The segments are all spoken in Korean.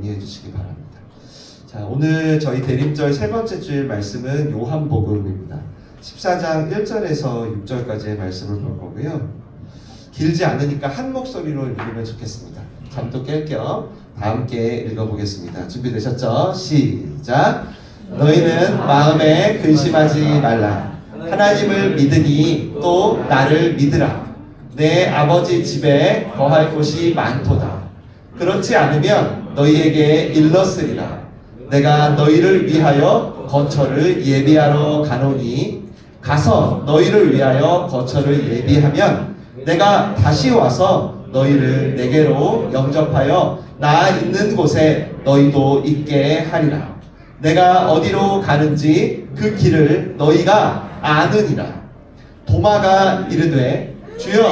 이해해 주시기 바랍니다. 자, 오늘 저희 대림절 세 번째 주일 말씀은 요한복음입니다. 14장 1절에서 6절까지의 말씀을 볼 거고요. 길지 않으니까 한 목소리로 읽으면 좋겠습니다. 잠도 깰 겸 다 함께 읽어보겠습니다. 준비되셨죠? 시작! 너희는 마음에 근심하지 말라. 하나님을 믿으니 또 나를 믿으라. 내 아버지 집에 거할 곳이 많도다. 그렇지 않으면 너희에게 일렀으리라. 내가 너희를 위하여 거처를 예비하러 가노니 가서 너희를 위하여 거처를 예비하면 내가 다시 와서 너희를 내게로 영접하여 나 있는 곳에 너희도 있게 하리라. 내가 어디로 가는지 그 길을 너희가 아느니라. 도마가 이르되 주여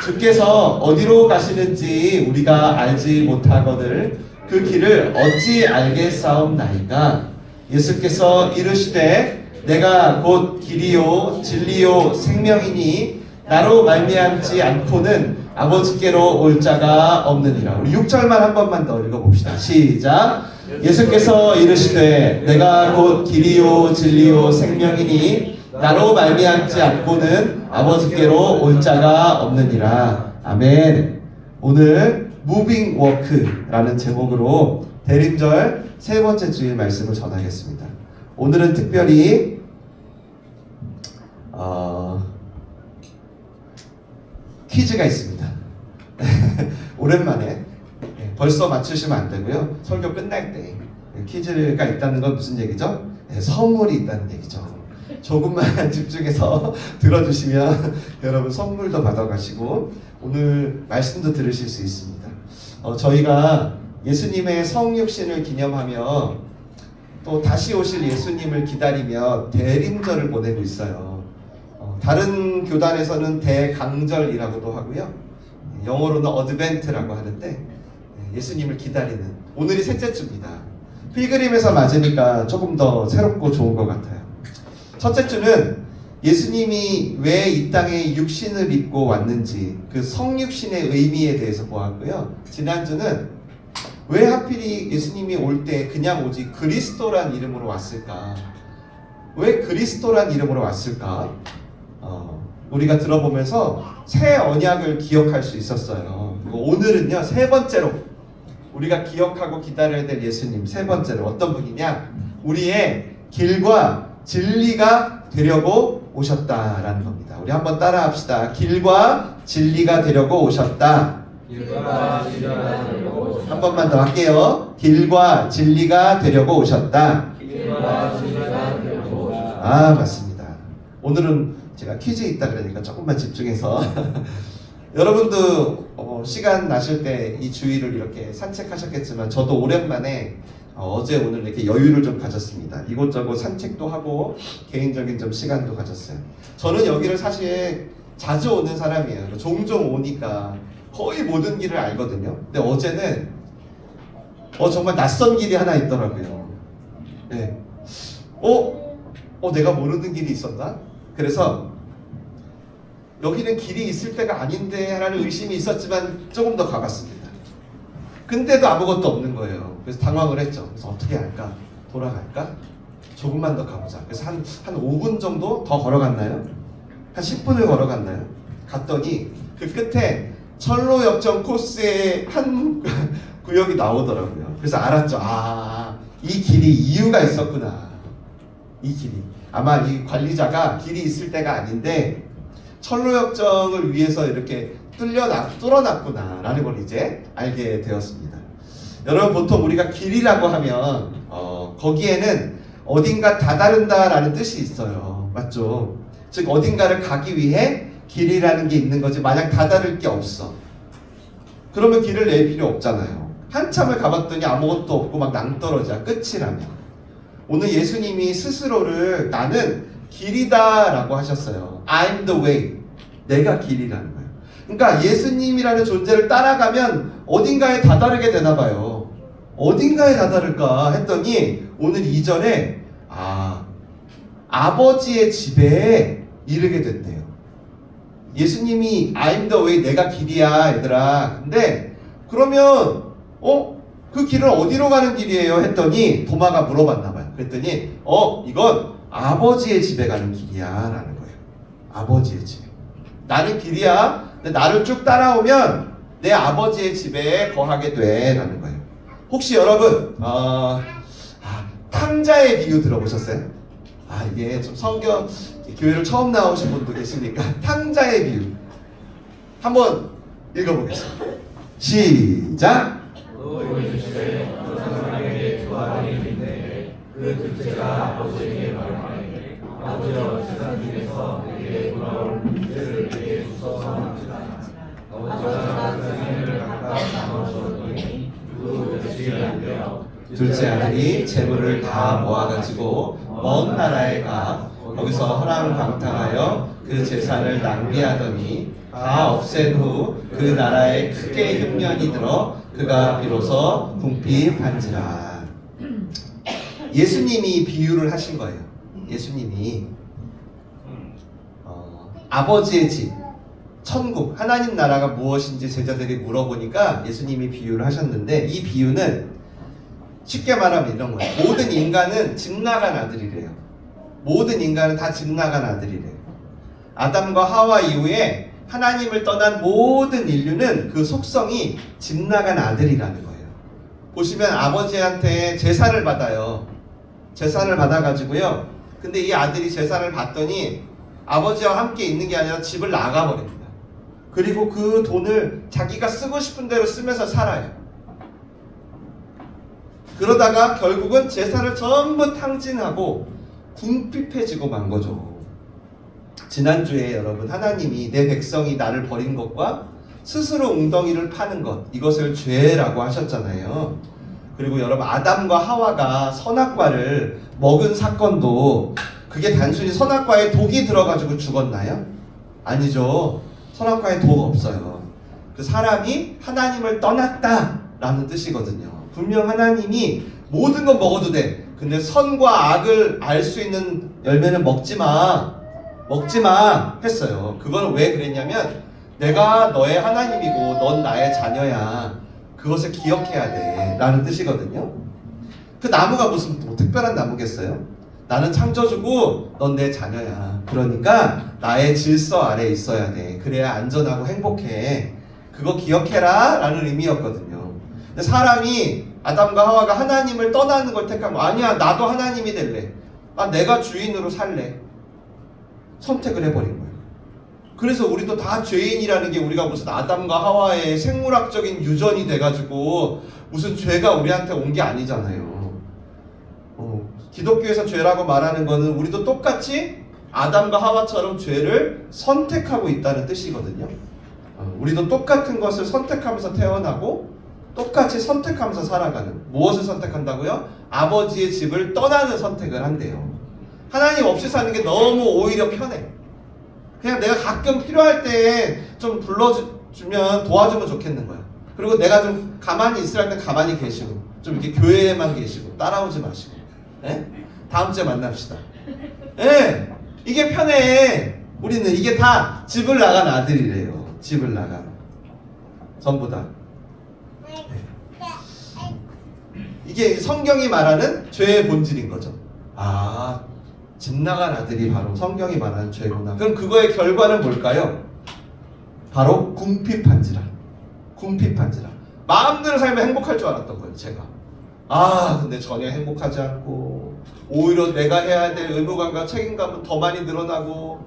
주께서 어디로 가시는지 우리가 알지 못하거늘 그 길을 어찌 알겠사옵나이까. 예수께서 이르시되 내가 곧 길이요 진리요 생명이니 나로 말미암지 않고는 아버지께로 올 자가 없느니라. 우리 6절만 한 번만 더 읽어봅시다. 시작! 예수께서 이르시되 내가 곧 길이요 진리요 생명이니 나로 말미암지 않고는 아버지께로 올 자가 없느니라. 아멘. 오늘 무빙 워크라는 제목으로 대림절 세 번째 주일 말씀을 전하겠습니다. 오늘은 특별히 퀴즈가 있습니다. 오랜만에 벌써 맞추시면 안 되고요. 설교 끝날 때 퀴즈가 있다는 건 무슨 얘기죠? 선물이 있다는 얘기죠. 조금만 집중해서 들어주시면 여러분 선물도 받아가시고 오늘 말씀도 들으실 수 있습니다. 저희가 예수님의 성육신을 기념하며 또 다시 오실 예수님을 기다리며 대림절을 보내고 있어요. 다른 교단에서는 대강절이라고도 하고요. 영어로는 어드벤트라고 하는데 예수님을 기다리는 오늘이 셋째 주입니다. 필그림에서 맞으니까 조금 더 새롭고 좋은 것 같아요. 첫째 주는 예수님이 왜 이 땅에 육신을 입고 왔는지 그 성육신의 의미에 대해서 보았고요. 지난주는 왜 하필이 예수님이 올 때 그냥 오지 그리스도란 이름으로 왔을까? 왜 그리스도란 이름으로 왔을까? 우리가 들어보면서 새 언약을 기억할 수 있었어요. 오늘은요, 세 번째로 우리가 기억하고 기다려야 될 예수님 세 번째로 어떤 분이냐? 우리의 길과 진리가 되려고 오셨다라는 겁니다. 우리 한번 따라합시다. 길과 진리가 되려고 오셨다. 길과 진리가 되려고 오셨다. 한 번만 더 할게요. 길과 진리가 되려고 오셨다. 길과 진리가 되려고 오셨다. 아, 맞습니다. 오늘은 제가 퀴즈 있다 그러니까 조금만 집중해서 여러분도 시간 나실 때 이 주일을 이렇게 산책하셨겠지만 저도 오랜만에 어제 오늘 이렇게 여유를 좀 가졌습니다. 이곳저곳 산책도 하고 개인적인 좀 시간도 가졌어요. 저는 여기를 사실 자주 오는 사람이에요. 종종 오니까 거의 모든 길을 알거든요. 근데 어제는 정말 낯선 길이 하나 있더라고요. 네. 내가 모르는 길이 있었나? 그래서 여기는 길이 있을 때가 아닌데 라는 의심이 있었지만 조금 더 가봤습니다. 근데도 아무것도 없는 거예요. 그래서 당황을 했죠. 그래서 어떻게 할까? 돌아갈까? 조금만 더 가보자. 그래서 한 5분 정도 더 걸어갔나요? 한 10분을 걸어갔나요? 갔더니 그 끝에 철로역정 코스의 한 구역이 나오더라고요. 그래서 알았죠. 이 길이 이유가 있었구나. 이 길이. 아마 이 관리자가 길이 있을 때가 아닌데 철로역정을 위해서 이렇게 뚫어놨구나 라는 걸 이제 알게 되었습니다. 여러분 보통 우리가 길이라고 하면 거기에는 어딘가 다다른다 라는 뜻이 있어요. 맞죠? 즉 어딘가를 가기 위해 길이라는 게 있는 거지 만약 다다를 게 없어. 그러면 길을 낼 필요 없잖아요. 한참을 가봤더니 아무것도 없고 막 낭떠러지야. 끝이라면. 오늘 예수님이 스스로를 나는 길이다 라고 하셨어요. I'm the way. 내가 길이라는 거예요. 그러니까 예수님이라는 존재를 따라가면 어딘가에 다다르게 되나 봐요. 어딘가에 다다를까 했더니 오늘 2절에 아버지의 집에 이르게 된대요. 예수님이 I'm the way, 내가 길이야 얘들아. 근데 그러면 그 길은 어디로 가는 길이에요? 했더니 도마가 물어봤나 봐요. 그랬더니 이건 아버지의 집에 가는 길이야 라는 거예요. 아버지의 집. 나는 길이야. 근데 나를 쭉 따라오면 내 아버지의 집에 거하게 돼 라는 거예요. 혹시 여러분 탕자의 비유 들어보셨어요? 이게 좀 성경 교회를 처음 나오신 분도 계시니까 탕자의 비유 한번 읽어보겠습니다. 시작. 너희 집에 어떤 사람에게 두 아들이 있는데 그 둘째가 아버지에게 말하되 아버지여 세상 중에서 내게 돌아올 문제를 내게 주소서 합니다. 아버지가 그 생일을 각각 나눠주었더니 그 며칠이 안 되어 둘째 아들이 재물을 다 모아가지고 먼 나라에 가 거기서 허랑방탕하여 그 재산을 낭비하더니 다 없앤 후 그 나라에 크게 흉년이 들어 그가 비로소 궁핍한지라. 예수님이 비유를 하신 거예요. 예수님이 아버지의 집, 천국, 하나님 나라가 무엇인지 제자들이 물어보니까 예수님이 비유를 하셨는데, 이 비유는 쉽게 말하면 이런 거예요. 모든 인간은 집 나간 아들이래요. 모든 인간은 다 집 나간 아들이래요. 아담과 하와 이후에 하나님을 떠난 모든 인류는 그 속성이 집 나간 아들이라는 거예요. 보시면 아버지한테 제사를 받아요. 제사를 받아가지고요. 근데 이 아들이 제사를 받더니 아버지와 함께 있는 게 아니라 집을 나가버립니다. 그리고 그 돈을 자기가 쓰고 싶은 대로 쓰면서 살아요. 그러다가 결국은 제사를 전부 탕진하고 궁핍해지고 만 거죠. 지난주에 여러분, 하나님이 내 백성이 나를 버린 것과 스스로 웅덩이를 파는 것, 이것을 죄라고 하셨잖아요. 그리고 여러분, 아담과 하와가 선악과를 먹은 사건도 그게 단순히 선악과에 독이 들어가지고 죽었나요? 아니죠. 선악과에 독 없어요. 그 사람이 하나님을 떠났다라는 뜻이거든요. 분명 하나님이 모든 건 먹어도 돼. 근데 선과 악을 알 수 있는 열매는 먹지 마 했어요. 그거는 왜 그랬냐면 내가 너의 하나님이고 넌 나의 자녀야. 그것을 기억해야 돼 라는 뜻이거든요. 그 나무가 무슨 뭐 특별한 나무겠어요? 나는 창조주고 넌 내 자녀야. 그러니까 나의 질서 아래에 있어야 돼. 그래야 안전하고 행복해. 그거 기억해라 라는 의미였거든요. 근데 사람이, 아담과 하와가 하나님을 떠나는 걸 택한 거. 아니야, 나도 하나님이 될래. 내가 주인으로 살래. 선택을 해버린 거예요. 그래서 우리도 다 죄인이라는 게 우리가 무슨 아담과 하와의 생물학적인 유전이 돼가지고 무슨 죄가 우리한테 온 게 아니잖아요. 기독교에서 죄라고 말하는 거는 우리도 똑같이 아담과 하와처럼 죄를 선택하고 있다는 뜻이거든요. 우리도 똑같은 것을 선택하면서 태어나고 똑같이 선택하면서 살아가는, 무엇을 선택한다고요? 아버지의 집을 떠나는 선택을 한대요. 하나님 없이 사는 게 너무 오히려 편해. 그냥 내가 가끔 필요할 때 좀 불러주면 도와주면 좋겠는 거야. 그리고 내가 좀 가만히 있으라 할 때 가만히 계시고, 좀 이렇게 교회에만 계시고, 따라오지 마시고. 네? 다음 주에 만납시다. 네, 이게 편해. 우리는 이게 다 집을 나간 아들이래요. 집을 나간. 전부 다. 이게 성경이 말하는 죄의 본질인 거죠. 집 나간 아들이 바로 성경이 말하는 죄구나. 그럼 그거의 결과는 뭘까요? 바로 궁핍한지라. 궁핍한지라. 마음대로 살면 행복할 줄 알았던 거예요, 제가. 근데 전혀 행복하지 않고, 오히려 내가 해야 될 의무감과 책임감은 더 많이 늘어나고,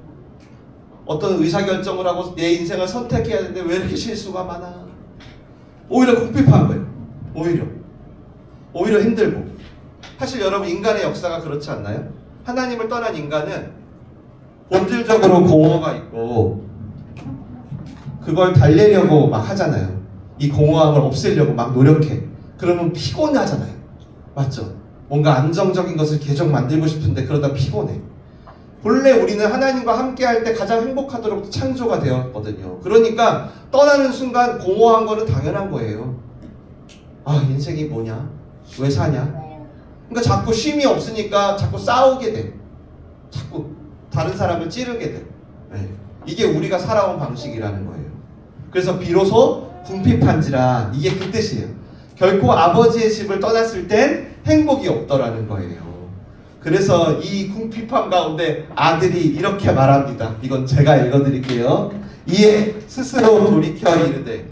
어떤 의사결정을 하고 내 인생을 선택해야 되는데 왜 이렇게 실수가 많아? 오히려 궁핍한 거예요. 오히려 힘들고. 사실 여러분, 인간의 역사가 그렇지 않나요? 하나님을 떠난 인간은 본질적으로 공허가 있고 그걸 달래려고 막 하잖아요. 이 공허함을 없애려고 막 노력해. 그러면 피곤하잖아요. 맞죠? 뭔가 안정적인 것을 계속 만들고 싶은데 그러다 피곤해. 본래 우리는 하나님과 함께 할 때 가장 행복하도록 창조가 되었거든요. 그러니까 떠나는 순간 공허한 거는 당연한 거예요. 인생이 뭐냐? 왜 사냐? 그러니까 자꾸 쉼이 없으니까 자꾸 싸우게 돼. 자꾸 다른 사람을 찌르게 돼. 네. 이게 우리가 살아온 방식이라는 거예요. 그래서 비로소 궁핍한지라, 이게 그 뜻이에요. 결코 아버지의 집을 떠났을 땐 행복이 없더라는 거예요. 그래서 이 궁핍함 가운데 아들이 이렇게 말합니다. 이건 제가 읽어드릴게요. 이에 스스로 돌이켜 이르되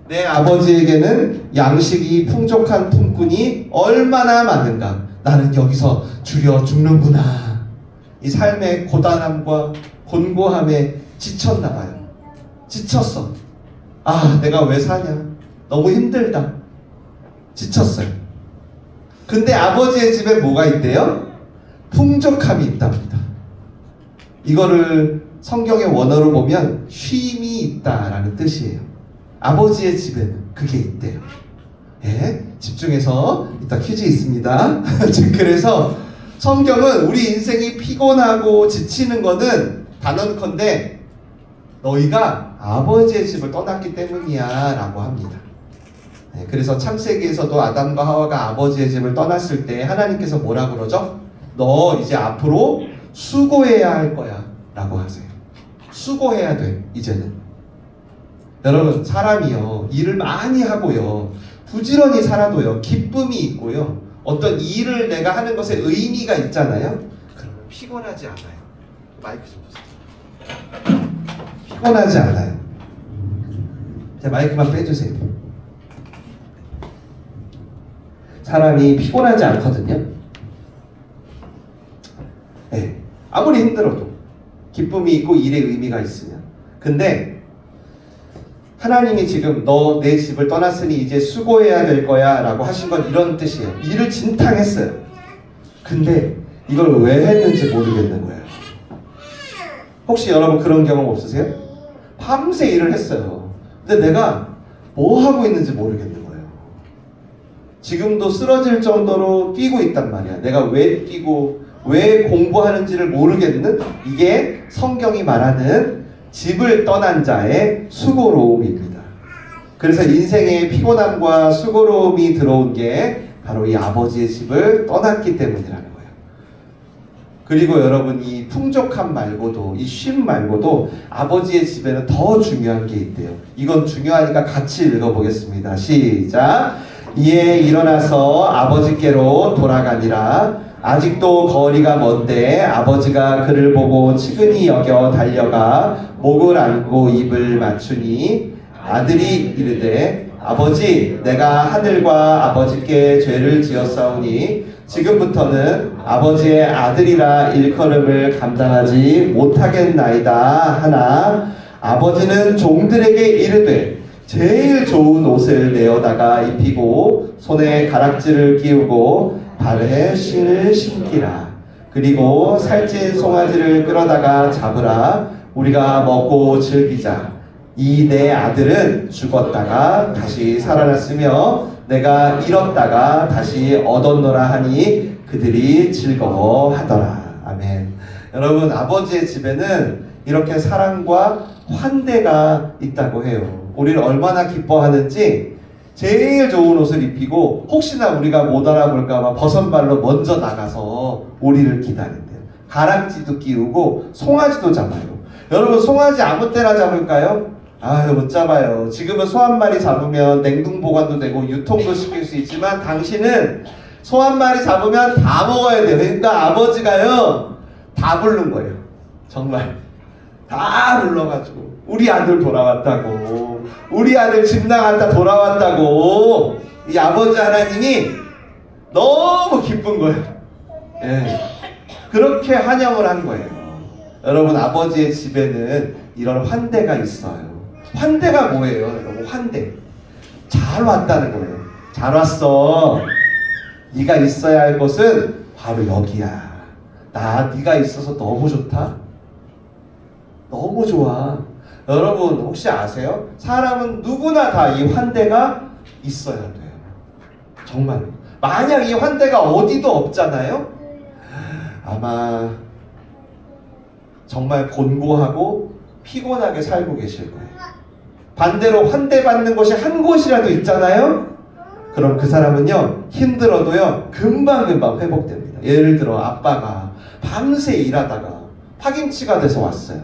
내 아버지에게는 양식이 풍족한 품꾼이 얼마나 많은가. 나는 여기서 줄여 죽는구나. 이 삶의 고단함과 곤고함에 지쳤나 봐요. 지쳤어. 아, 내가 왜 사냐. 너무 힘들다. 지쳤어요. 근데 아버지의 집에 뭐가 있대요? 풍족함이 있답니다. 이거를 성경의 원어로 보면 쉼이 있다라는 뜻이에요. 아버지의 집에는 그게 있대요. 예? 집중해서 이따 퀴즈 있습니다. 그래서 성경은 우리 인생이 피곤하고 지치는 거는 단언컨대 너희가 아버지의 집을 떠났기 때문이야 라고 합니다. 네, 그래서 창세기에서도 아담과 하와가 아버지의 집을 떠났을 때 하나님께서 뭐라 그러죠? 너 이제 앞으로 수고해야 할 거야 라고 하세요. 수고해야 돼 이제는. 여러분 사람이요 일을 많이 하고요 부지런히 살아도요 기쁨이 있고요 어떤 일을 내가 하는 것에 의미가 있잖아요. 그러면 피곤하지 않아요. 마이크 좀 주세요. 피곤하지 않아요. 자, 마이크만 빼주세요. 사람이 피곤하지 않거든요. 네, 아무리 힘들어도 기쁨이 있고 일에 의미가 있으면. 근데 하나님이 지금 너 내 집을 떠났으니 이제 수고해야 될 거야 라고 하신 건 이런 뜻이에요. 일을 진탕했어요. 근데 이걸 왜 했는지 모르겠는 거예요. 혹시 여러분 그런 경험 없으세요? 밤새 일을 했어요. 근데 내가 뭐 하고 있는지 모르겠는 거예요. 지금도 쓰러질 정도로 뛰고 있단 말이야. 내가 왜 뛰고 왜 공부하는지를 모르겠는 이게 성경이 말하는 집을 떠난 자의 수고로움입니다. 그래서 인생에 피곤함과 수고로움이 들어온 게 바로 이 아버지의 집을 떠났기 때문이라는 거예요. 그리고 여러분 이 풍족함 말고도 이 쉼 말고도 아버지의 집에는 더 중요한 게 있대요. 이건 중요하니까 같이 읽어보겠습니다. 시작. 이에 일어나서 아버지께로 돌아가니라. 아직도 거리가 먼데 아버지가 그를 보고 치근히 여겨 달려가 목을 안고 입을 맞추니 아들이 이르되 아버지 내가 하늘과 아버지께 죄를 지었사오니 지금부터는 아버지의 아들이라 일컬음을 감당하지 못하겠나이다 하나 아버지는 종들에게 이르되 제일 좋은 옷을 내어다가 입히고 손에 가락지를 끼우고 발에 신을 신기라. 그리고 살찐 송아지를 끌어다가 잡으라. 우리가 먹고 즐기자. 이 내 아들은 죽었다가 다시 살아났으며 내가 잃었다가 다시 얻었노라 하니 그들이 즐거워하더라. 아멘. 여러분 아버지의 집에는 이렇게 사랑과 환대가 있다고 해요. 우리를 얼마나 기뻐하는지 제일 좋은 옷을 입히고 혹시나 우리가 못 알아볼까봐 버선발로 먼저 나가서 우리를 기다린대요. 가락지도 끼우고 송아지도 잡아요. 여러분 송아지 아무 때나 잡을까요? 못 잡아요. 지금은 소 한 마리 잡으면 냉동 보관도 되고 유통도 시킬 수 있지만 당신은 소 한 마리 잡으면 다 먹어야 돼요. 그러니까 아버지가요 다 부른 거예요. 정말 다 불러가지고 우리 아들 돌아왔다고 우리 아들 집 나갔다 돌아왔다고 이 아버지 하나님이 너무 기쁜 거예요. 예. 그렇게 환영을 한 거예요. 여러분 아버지의 집에는 이런 환대가 있어요. 환대가 뭐예요? 여러분 환대 잘 왔다는 거예요. 잘 왔어. 네가 있어야 할 곳은 바로 여기야. 네가 있어서 너무 좋다. 너무 좋아. 여러분 혹시 아세요? 사람은 누구나 다 이 환대가 있어야 돼요. 정말 만약 이 환대가 어디도 없잖아요? 아마 정말 곤고하고 피곤하게 살고 계실 거예요. 반대로 환대받는 곳이 한 곳이라도 있잖아요? 그럼 그 사람은요 힘들어도요 금방금방 회복됩니다. 예를 들어 아빠가 밤새 일하다가 파김치가 돼서 왔어요.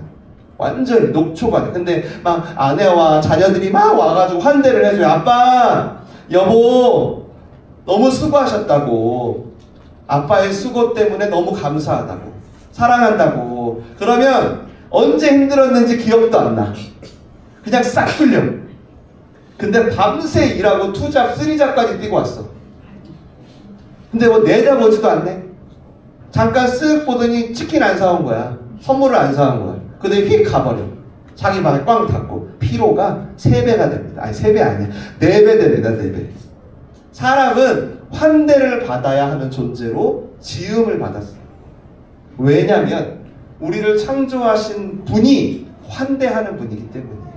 완전히 녹초가 돼. 근데 막 아내와 자녀들이 막 와가지고 환대를 해줘요. 아빠 여보, 너무 수고하셨다고. 아빠의 수고 때문에 너무 감사하다고. 사랑한다고. 그러면 언제 힘들었는지 기억도 안 나. 그냥 싹 풀려. 근데 밤새 일하고 투잡, 쓰리잡까지 뛰고 왔어. 근데 뭐 내다보지도 않네. 잠깐 쓱 보더니 치킨 안 사온 거야. 선물을 안 사온 거야. 그다음에 휙 가버려. 자기 방에 꽝 닫고. 피로가 3배가 됩니다. 아니 3배 아니야. 4배 됩니다. 4배. 사람은 환대를 받아야 하는 존재로 지음을 받았어요. 왜냐하면 우리를 창조하신 분이 환대하는 분이기 때문이에요.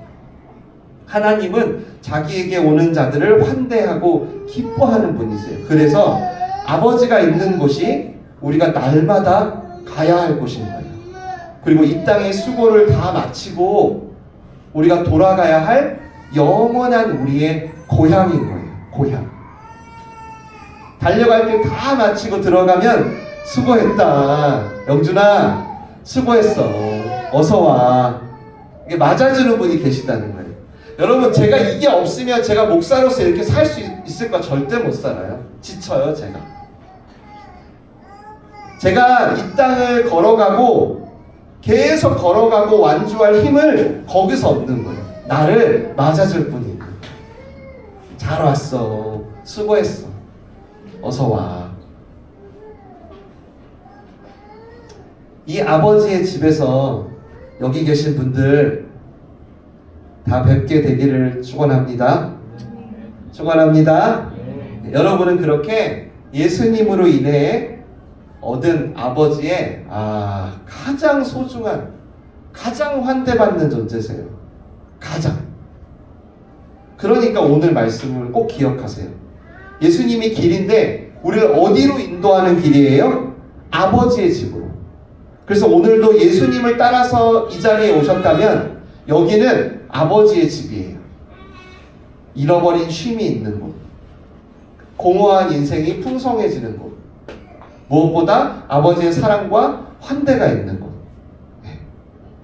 하나님은 자기에게 오는 자들을 환대하고 기뻐하는 분이세요. 그래서 아버지가 있는 곳이 우리가 날마다 가야 할 곳인 거예요. 그리고 이 땅의 수고를 다 마치고 우리가 돌아가야 할 영원한 우리의 고향인 거예요. 고향. 달려갈 길 다 마치고 들어가면 수고했다. 영준아, 수고했어. 어서 와. 이게 맞아주는 분이 계시다는 거예요. 여러분, 제가 이게 없으면 제가 목사로서 이렇게 살 수 있을까? 절대 못 살아요. 지쳐요, 제가. 제가 이 땅을 걸어가고 계속 걸어가고 완주할 힘을 거기서 얻는 거예요. 나를 맞아줄 분이 있는 거예요. 잘 왔어. 수고했어. 어서 와. 이 아버지의 집에서 여기 계신 분들 다 뵙게 되기를 축원합니다. 축원합니다. 여러분은 그렇게 예수님으로 인해 얻은 아버지의 가장 소중한, 가장 환대받는 존재세요. 가장. 그러니까 오늘 말씀을 꼭 기억하세요. 예수님이 길인데 우리를 어디로 인도하는 길이에요? 아버지의 집으로. 그래서 오늘도 예수님을 따라서 이 자리에 오셨다면 여기는 아버지의 집이에요. 잃어버린 쉼이 있는 곳, 공허한 인생이 풍성해지는 곳, 무엇보다 아버지의 사랑과 환대가 있는 곳.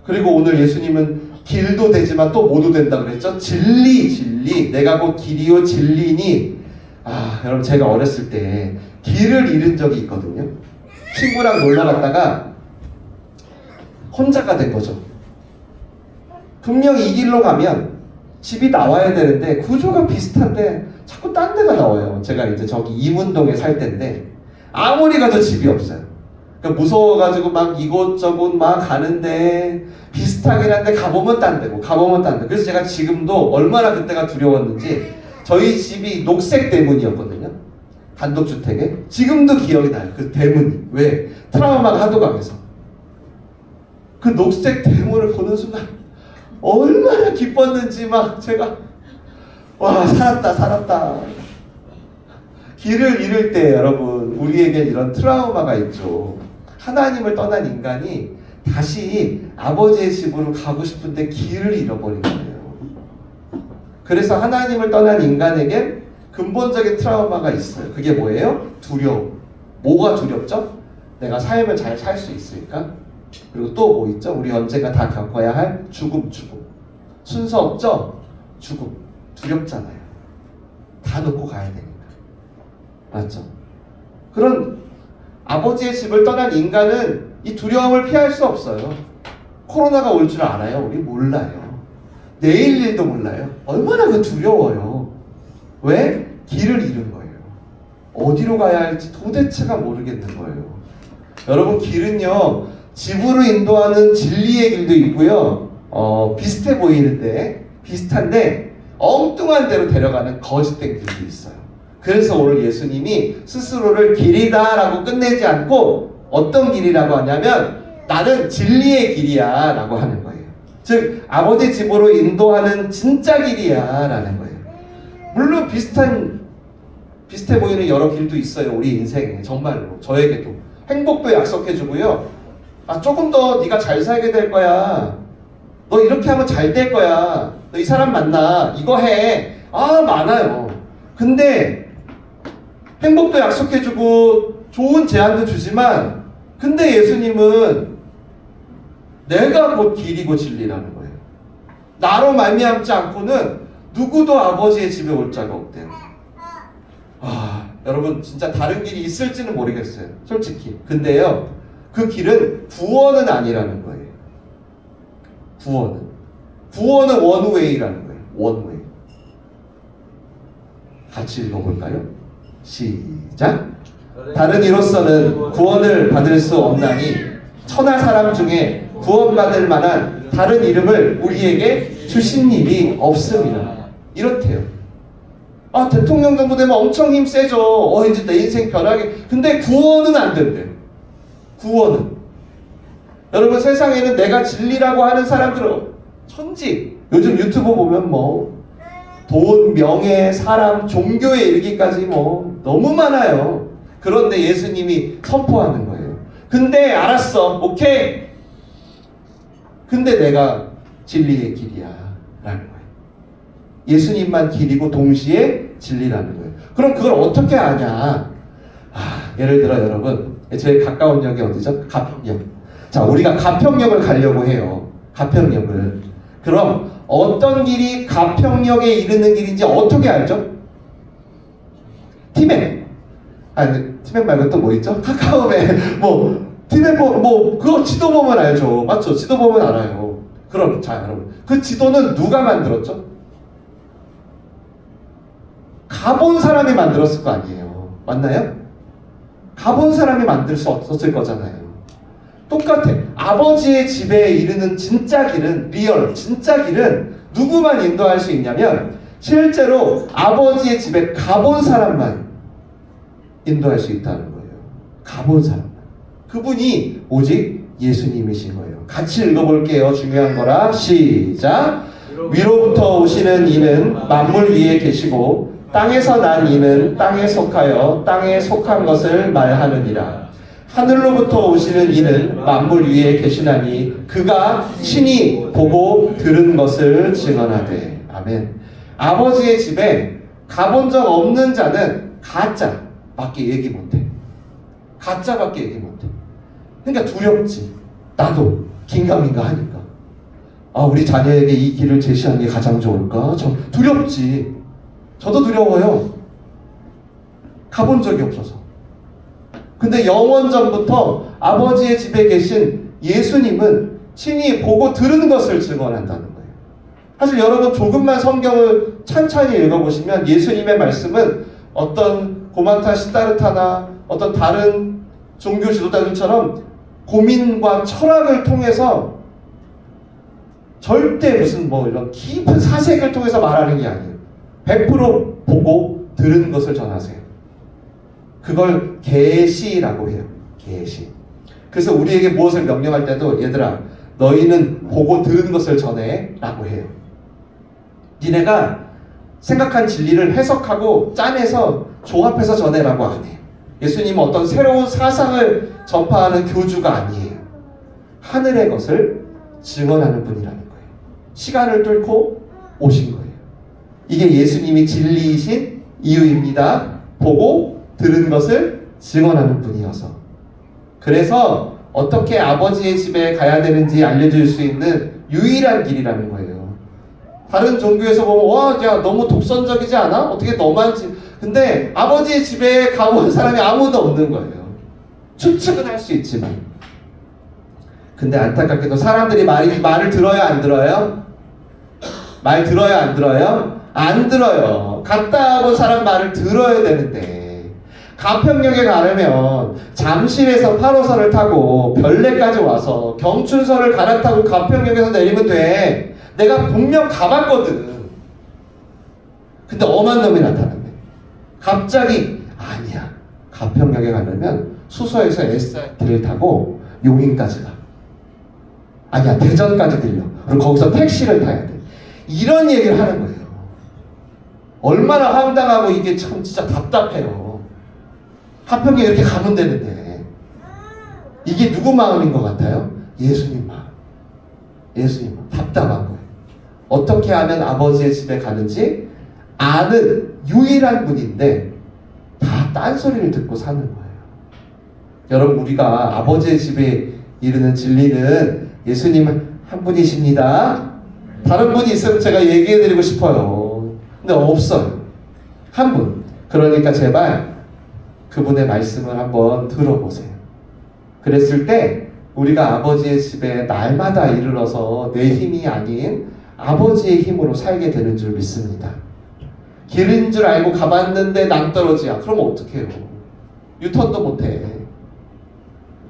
그리고 오늘 예수님은 길도 되지만 또 뭐도 된다 그랬죠? 진리. 내가 곧 길이요 진리니. 여러분, 제가 어렸을 때 길을 잃은 적이 있거든요. 친구랑 놀러 갔다가 혼자가 된 거죠. 분명히 이 길로 가면 집이 나와야 되는데 구조가 비슷한데 자꾸 딴 데가 나와요. 제가 이제 저기 이문동에 살 때인데 아무리 가도 집이 없어요. 그러니까 무서워가지고 막 이곳저곳 막 가는데 비슷하긴 한데 가보면 딴 데고 가보면 딴 데. 그래서 제가 지금도 얼마나 그때가 두려웠는지, 저희 집이 녹색 대문이었거든요. 단독주택에. 지금도 기억이 나요. 그 대문이. 왜? 트라우마가 하도 강해서. 그 녹색 대문을 보는 순간 얼마나 기뻤는지 막 제가 와, 살았다. 길을 잃을 때 여러분, 우리에게 이런 트라우마가 있죠. 하나님을 떠난 인간이 다시 아버지의 집으로 가고 싶은데 길을 잃어버린 거예요. 그래서 하나님을 떠난 인간에게 근본적인 트라우마가 있어요. 그게 뭐예요? 두려움. 뭐가 두렵죠? 내가 삶을 잘 살 수 있을까? 그리고 또 뭐 있죠? 우리 언젠가 다 겪어야 할 죽음. 순서 없죠? 죽음. 두렵잖아요. 다 놓고 가야 되니까. 맞죠? 그런 아버지의 집을 떠난 인간은 이 두려움을 피할 수 없어요. 코로나가 올 줄 알아요? 우리 몰라요. 내일 일도 몰라요. 얼마나 그 두려워요. 왜? 길을 잃은 거예요. 어디로 가야 할지 도대체가 모르겠는 거예요. 여러분, 길은요, 집으로 인도하는 진리의 길도 있고요, 비슷해 보이는데, 비슷한데 엉뚱한 데로 데려가는 거짓된 길도 있어요. 그래서 오늘 예수님이 스스로를 길이다 라고 끝내지 않고 어떤 길이라고 하냐면 나는 진리의 길이야 라고 하는 거예요. 즉 아버지 집으로 인도하는 진짜 길이야 라는 거예요. 물론 비슷해 보이는 여러 길도 있어요. 우리 인생에. 정말로 저에게도 행복도 약속해주고요, 조금 더 네가 잘 살게 될 거야, 너 이렇게 하면 잘 될 거야, 너 이 사람 만나, 이거 해, 많아요. 근데 행복도 약속해주고 좋은 제안도 주지만, 근데 예수님은 내가 곧 길이고 진리라는 거예요. 나로 말미암지 않고는 누구도 아버지의 집에 올 자가 없대요. 여러분 진짜 다른 길이 있을지는 모르겠어요. 솔직히. 근데요, 그 길은 구원은 아니라는 거예요. 구원은 원웨이라는 거예요. 원웨이. 같이 읽어볼까요? 시작. 다른 이로서는 구원을 받을 수 없나니 천하 사람 중에 구원받을 만한 다른 이름을 우리에게 주신 일이 없습니다. 이렇대요. 대통령 정도 되면 엄청 힘 세죠. 이제 내 인생 변하게. 근데 구원은 안 된대요. 구원은. 여러분, 세상에는 내가 진리라고 하는 사람들은 천지. 요즘 유튜브 보면 돈, 명예, 사람, 종교에 이르기까지 너무 많아요. 그런데 예수님이 선포하는 거예요. 근데 알았어. 오케이. 근데 내가 진리의 길이야. 라는 거예요. 예수님만 길이고 동시에 진리라는 거예요. 그럼 그걸 어떻게 아냐? 예를 들어 여러분, 제일 가까운 역이 어디죠? 가평역. 자, 우리가 가평역을 가려고 해요. 가평역을. 그럼 어떤 길이 가평역에 이르는 길인지 어떻게 알죠? 티맵. 티맵 말고 또 뭐 있죠? 카카오맵. 티맵 그거 지도 보면 알죠. 맞죠? 지도 보면 알아요. 그럼 자, 여러분, 그 지도는 누가 만들었죠? 가본 사람이 만들었을 거 아니에요. 맞나요? 가본 사람이 만들 수 없었을 거잖아요. 똑같아. 아버지의 집에 이르는 진짜 길은, 진짜 길은 누구만 인도할 수 있냐면 실제로 아버지의 집에 가본 사람만 인도할 수 있다는 거예요. 가본 사람만. 그분이 오직 예수님이신 거예요. 같이 읽어볼게요. 중요한 거라. 시작. 위로부터 오시는 이는 만물 위에 계시고 땅에서 난 이는 땅에 속하여 땅에 속한 것을 말하느니라. 하늘로부터 오시는 이는 만물 위에 계시나니 그가 친히 보고 들은 것을 증언하되. 아멘. 아버지의 집에 가본 적 없는 자는 가짜밖에 얘기 못해. 가짜밖에 얘기 못해. 그러니까 두렵지. 나도 긴가민가 하니까. 우리 자녀에게 이 길을 제시하는 게 가장 좋을까? 두렵지. 저도 두려워요. 가본 적이 없어서. 근데 영원 전부터 아버지의 집에 계신 예수님은 친히 보고 들은 것을 증언한다는 거예요. 사실 여러분 조금만 성경을 찬찬히 읽어보시면 예수님의 말씀은 어떤 고만타 시다르타나 어떤 다른 종교 지도자들처럼 고민과 철학을 통해서 절대 무슨 이런 깊은 사색을 통해서 말하는 게 아니에요. 100% 보고 들은 것을 전하세요. 그걸 계시라고 해요. 계시. 그래서 우리에게 무엇을 명령할 때도 얘들아 너희는 보고 들은 것을 전해 라고 해요. 니네가 생각한 진리를 해석하고 짜내서 조합해서 전해라고 안 해요. 예수님은 어떤 새로운 사상을 전파하는 교주가 아니에요. 하늘의 것을 증언하는 분이라는 거예요. 시간을 뚫고 오신 거예요. 이게 예수님이 진리이신 이유입니다. 보고 들은 것을 증언하는 분이어서. 그래서 어떻게 아버지의 집에 가야 되는지 알려줄 수 있는 유일한 길이라는 거예요. 다른 종교에서 보면 야 너무 독선적이지 않아? 어떻게 너만 근데 아버지의 집에 가본 사람이 아무도 없는 거예요. 추측은 할 수 있지만. 근데 안타깝게도 사람들이 말을 들어요, 안 들어요? 말 들어요, 안 들어요? 안 들어요. 갔다 온 사람 말을 들어야 되는데 가평역에 가려면 잠실에서 8호선을 타고 별내까지 와서 경춘선을 갈아타고 가평역에서 내리면 돼. 내가 분명 가봤거든. 근데 엄한 놈이 나타났네. 갑자기 아니야. 가평역에 가려면 수서에서 SRT를 타고 용인까지 가. 아니야, 대전까지 들려. 그리고 거기서 택시를 타야 돼. 이런 얘기를 하는 거예요. 얼마나 황당하고 이게 참 진짜 답답해요. 가평역에 이렇게 가면 되는데 이게 누구 마음인 것 같아요? 예수님 마음. 예수님 마음. 답답한 거예요. 어떻게 하면 아버지의 집에 가는지 아는 유일한 분인데 다 딴소리를 듣고 사는 거예요. 여러분, 우리가 아버지의 집에 이르는 진리는 예수님 한 분이십니다. 다른 분이 있으면 제가 얘기해드리고 싶어요. 근데 없어요. 한 분. 그러니까 제발 그분의 말씀을 한번 들어보세요. 그랬을 때 우리가 아버지의 집에 날마다 이르러서 내 힘이 아닌 아버지의 힘으로 살게 되는 줄 믿습니다. 길인 줄 알고 가봤는데 낭떠러지야. 그럼 어떡해요? 유턴도 못해.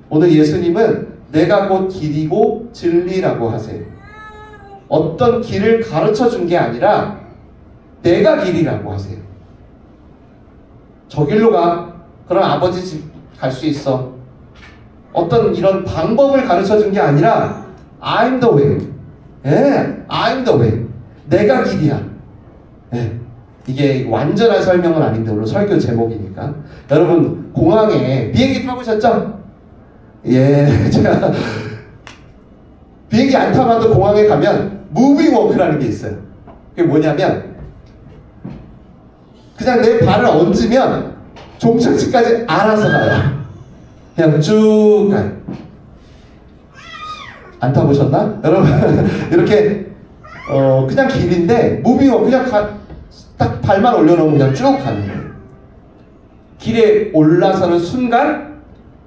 오늘 예수님은 내가 곧 길이고 진리라고 하세요. 어떤 길을 가르쳐 준 게 아니라 내가 길이라고 하세요. 저 길로 가. 그럼 아버지 집 갈 수 있어. 어떤 이런 방법을 가르쳐 준 게 아니라 I'm the way. 예, I'm the way. 내가 길이야. 예. 이게 완전한 설명은 아닌데 오늘 설교 제목이니까. 여러분 공항에 비행기 타보셨죠? 예, 제가 비행기 안 타봐도 공항에 가면 무빙 워크라는 게 있어요. 그게 뭐냐면 그냥 내 발을 얹으면 종착지까지 알아서 가요. 그냥 쭉 가요. 안 타보셨나? 여러분 이렇게 그냥 길인데 무빙 워크 그냥 딱 발만 올려놓으면 그냥 쭉 가는 거예요. 길에 올라서는 순간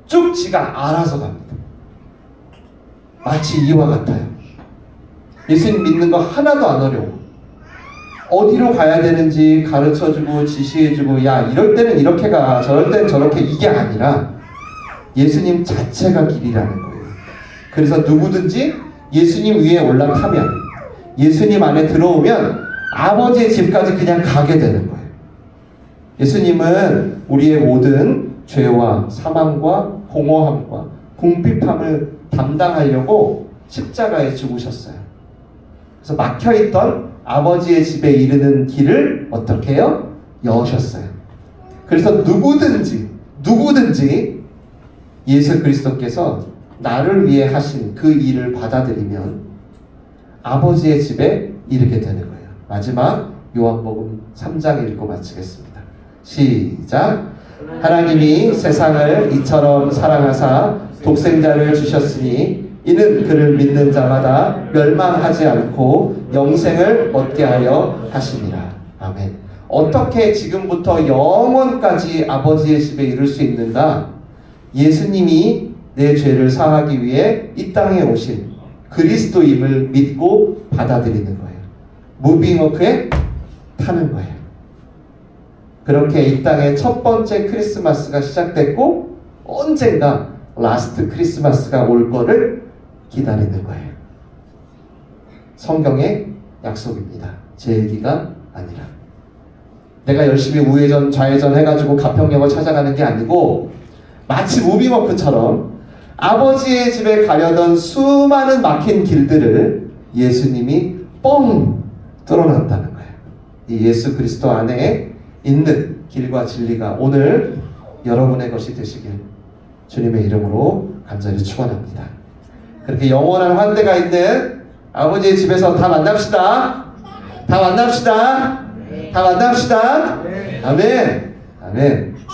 쭉 지가 알아서 갑니다. 마치 이와 같아요. 예수님 믿는 거 하나도 안 어려워. 어디로 가야 되는지 가르쳐주고 지시해주고 야 이럴 때는 이렇게 가 저럴 때는 저렇게 이게 아니라 예수님 자체가 길이라는 거예요. 그래서 누구든지 예수님 위에 올라타면 예수님 안에 들어오면 아버지의 집까지 그냥 가게 되는 거예요. 예수님은 우리의 모든 죄와 사망과 공허함과 궁핍함을 담당하려고 십자가에 죽으셨어요. 그래서 막혀있던 아버지의 집에 이르는 길을 어떻게 해요? 여셨어요. 그래서 누구든지 예수 그리스도께서 나를 위해 하신 그 일을 받아들이면 아버지의 집에 이르게 되는 거예요. 마지막 요한복음 3장 읽고 마치겠습니다. 시작. 하나님이 세상을 이처럼 사랑하사 독생자를 주셨으니 이는 그를 믿는 자마다 멸망하지 않고 영생을 얻게 하려 하심이라. 아멘. 어떻게 지금부터 영원까지 아버지의 집에 이룰 수 있는가? 예수님이 내 죄를 사하기 위해 이 땅에 오신 그리스도임을 믿고 받아들이는 거예요. 무빙워크에 타는 거예요. 그렇게 이 땅의 첫 번째 크리스마스가 시작됐고 언젠가 라스트 크리스마스가 올 거를 기다리는 거예요. 성경의 약속입니다. 제 얘기가 아니라. 내가 열심히 우회전 좌회전 해가지고 가평역을 찾아가는 게 아니고 마치 무빙워크처럼 아버지의 집에 가려던 수많은 막힌 길들을 예수님이 뻥 뚫어놨다는 거예요. 이 예수 그리스도 안에 있는 길과 진리가 오늘 여러분의 것이 되시길 주님의 이름으로 간절히 축원합니다. 그렇게 영원한 환대가 있는 아버지의 집에서 다 만납시다. 다 만납시다. 다 만납시다. 아멘. 아멘.